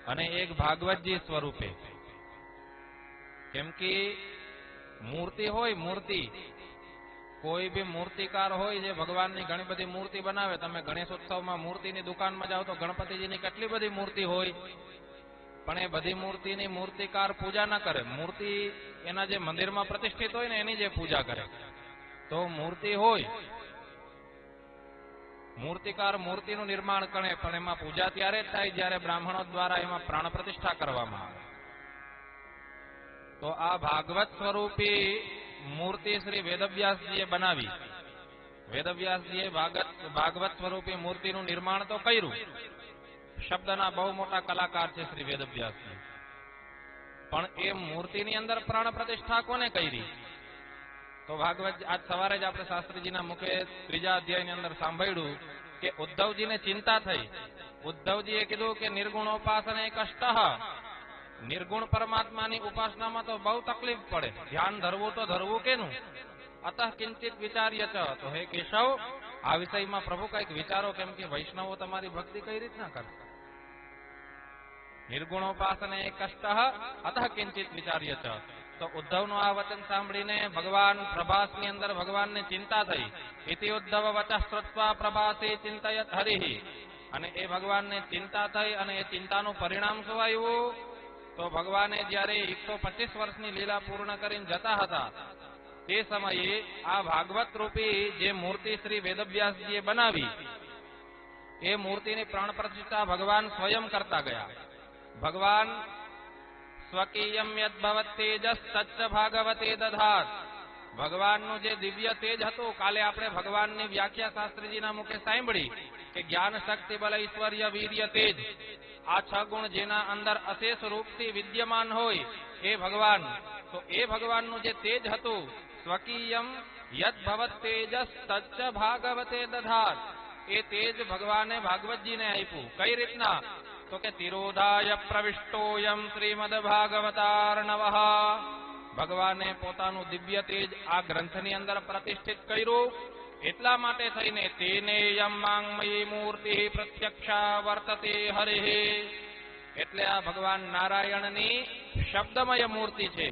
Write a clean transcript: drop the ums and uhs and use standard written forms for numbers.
અને એક ભાગવતજી સ્વરૂપે. કેમ કે મૂર્તિ હોય, મૂર્તિ કોઈ બી મૂર્તિકાર હોય જે ભગવાનની ઘણી બધી મૂર્તિ બનાવે. તમે ગણેશોત્સવમાં મૂર્તિની દુકાનમાં જાઓ તો ગણપતિજીની કેટલી બધી મૂર્તિ હોય, પણ એ બધી મૂર્તિની મૂર્તિકાર પૂજા ન કરે. મૂર્તિ એના જે મંદિરમાં પ્રતિષ્ઠિત હોય ને એની જે પૂજા કરે. તો મૂર્તિ હોય, મૂર્તિકાર મૂર્તિનું નિર્માણ કરે, પણ એમાં પૂજા ત્યારે જ થાય જ્યારે બ્રાહ્મણો દ્વારા એમાં પ્રાણ પ્રતિષ્ઠા કરવામાં આવે. તો આ ભાગવત સ્વરૂપી મૂર્તિ શ્રી વેદવ્યાસજીએ બનાવી. વેદવ્યાસજીએ ભાગવત સ્વરૂપી મૂર્તિનું નિર્માણ તો કર્યું. શબ્દના બહુ મોટા કલાકાર છે શ્રી વેદવ્યાસજી. પણ એ મૂર્તિની અંદર પ્રાણ પ્રતિષ્ઠા કોને કરી? તો ભાગવત આજ સવારે જ આપણે શાસ્ત્રીજીના મુખે 3જા અધ્યાયની અંદર સાંભળ્યું કે ઉદ્ધવજીને ચિંતા થઈ. ઉદ્ધવજીએ કીધું કે નિર્ગુણોપાસને કષ્ટ, નિર્ગુણ પરમાત્માની ઉપાસનામાં તો બહુ તકલીફ પડે. ધ્યાન ધરવું તો ધરવું કેનું? અતઃ કિંચિત વિચાર્ય ચ. તો હે કેશવ, આ વિષયમાં પ્રભુ કઈક વિચારો, કેમ કે વૈષ્ણવો તમારી ભક્તિ કઈ રીતના કરે. નિર્ગુણોપાસને કષ્ટ અતઃ કિંચિત વિચાર્ય ચ. તો ઉદ્ધવનું આ વચન સાંભળીને ભગવાન પ્રભાસની અંદર ભગવાનને ચિંતા થઈ. ઇતિ ઉદ્ધવ વચઃ શ્રુત્વા પ્રભાસે ચિંતયત હરિઃ. અને એ ભગવાનને ચિંતા થઈ અને એ ચિંતાનું પરિણામ શું આવ્યું? તો ભગવાને જ્યારે 125 વર્ષની લીલા પૂર્ણ કરીને જતા હતા તે સમયે આ ભાગવત રૂપી જે મૂર્તિ શ્રી વેદવ્યાસજીએ બનાવી એ મૂર્તિની પ્રાણ પ્રતિષ્ઠા ભગવાન સ્વયં કરતા ગયા. ભગવાન સ્વકીયમ યદ ભવત તેજસ તચ્ચ ભાગવતે દધાત. ભગવાનનું જે દિવ્ય તેજ હતું, કાલે આપણે ભગવાનની વ્યાખ્યા શાસ્ત્રીજીના મુખે સાંભળી કે જ્ઞાન, શક્તિ, બલ, ઐશ્વર્ય, વીર્ય, તેજ, આ 6 ગુણ જેના અંદર અશેષ રૂપથી વિદ્યમાન હોય એ ભગવાન. તો એ ભગવાનનું જે તેજ હતું, સ્વકીયમ યદ ભવત તેજસ તચ્ચ ભાગવતે દધાત, એ તેજ ભગવાને ભાગવતજીને આપ્યું. કઈ રીતના? તો કે તિરોધાય પ્રવિષ્ટોયમ શ્રીમદ ભાગવતાર્ણવઃ. ભગવાને પોતાનું દિવ્ય તેજ આ ગ્રંથની અંદર પ્રતિષ્ઠિત કર્યું. એટલા માટે થઈને તેનેયમ માંગમયી મૂર્તિ પ્રત્યક્ષા વર્તતે હરિઃ. એટલે આ ભગવાન નારાયણની શબ્દમય મૂર્તિ છે.